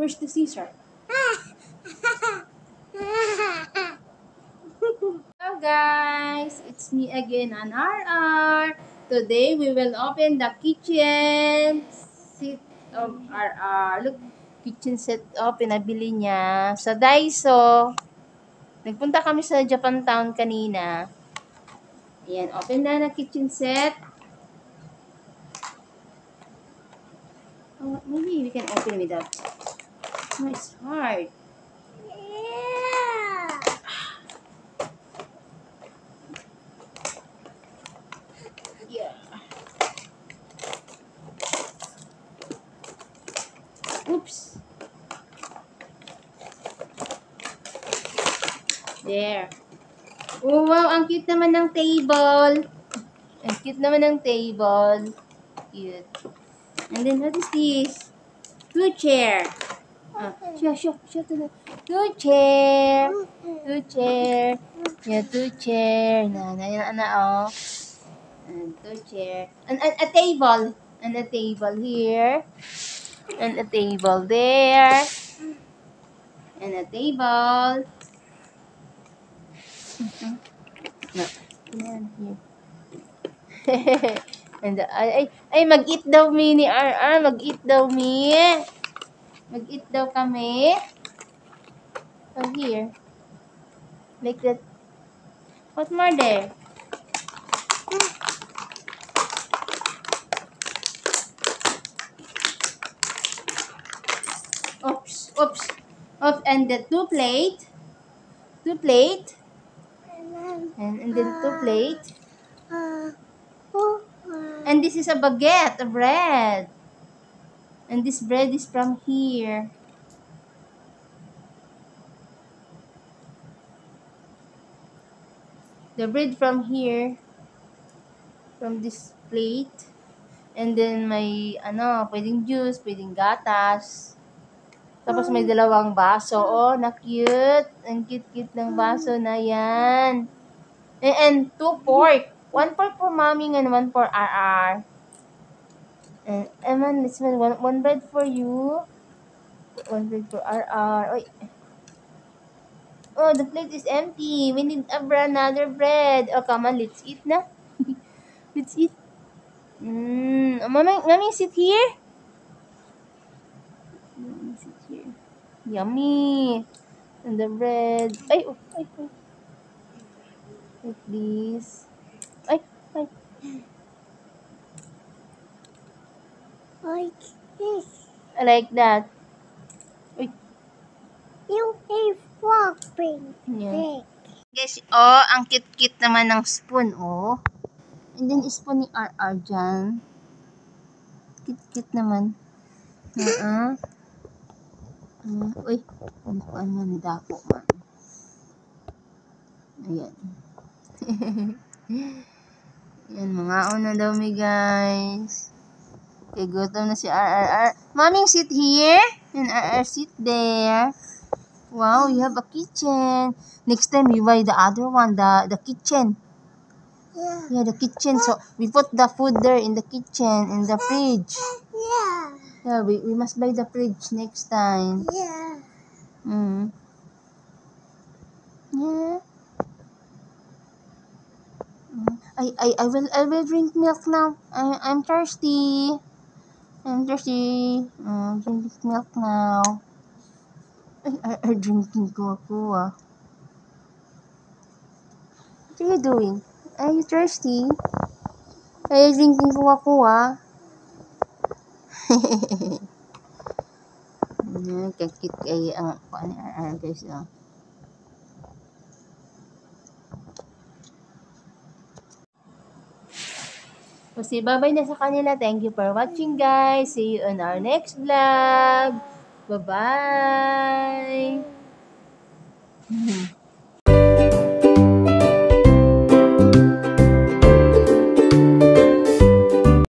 Where's the scissor? Hello guys, it's me again, An RR. Today we will open the kitchen set of RR. Look, kitchen set of pinabili niya sa Daiso. Nagpunta kami sa Japantown kanina. Ayan, open na na kitchen set. Oh, maybe we can open without. No, it's hard. Yeah. Oops. There. Oh, wow. Ang cute naman ng table. Ang cute naman ng table. Cute. And then, what is this? Two chair. Show to the... Two chair. Two chair. Yeah, two chair. Oh. And two chair. And a table. And a table here. And a table there. And a table. No. Yan, here. And ay, mag-eat daw mi ni RR. Mag-eat daw mi. Mag-eat daw kami. So here. Like that. What more there? Oops. Oops. And the two plate. Two plate. And then two plate. And this is a baguette, a bread. And this bread is from here. The bread from here. From this plate. And then may, pwedeng juice, pwedeng gatas. Tapos may dalawang baso. Oh, na cute. Ang cute-cute ng baso na yan. And two pork. One pork for mommy and one for RR. And Eman, let's one bread for you. One bread for RR. Oy. Oh, the plate is empty. We need another bread. Oh, come on, let's eat na. Let's eat. Mommy, sit here. Mommy, sit here. Yummy. And the bread. Ay. Like this. Ay. Like this. Like that. Uy. You have flopping. Yeah. Guys, oh, ang cute-cute naman ng spoon, oh. And then, spoon ni RR dyan. Cute-cute naman. Uy, ano man, nidako man. Ayan. Ayan, mga una daw mi, guys. Okay, gutom na si RR. Mommy, sit here. And RR, sit there. Wow, you have a kitchen. Next time, we buy the other one, the kitchen. Yeah, the kitchen. So, we put the food there in the kitchen, in the fridge. Yeah, we must buy the fridge next time. Yeah. Yeah. I will drink milk now. I'm thirsty. Drink milk now. I drinking Coca-Cola. What are you doing? Are you thirsty? Are you drinking Coca-Cola? Kakit kay ang guys. So, bye-bye na sa kanila. Thank you for watching, guys. See you on our next vlog. Bye-bye.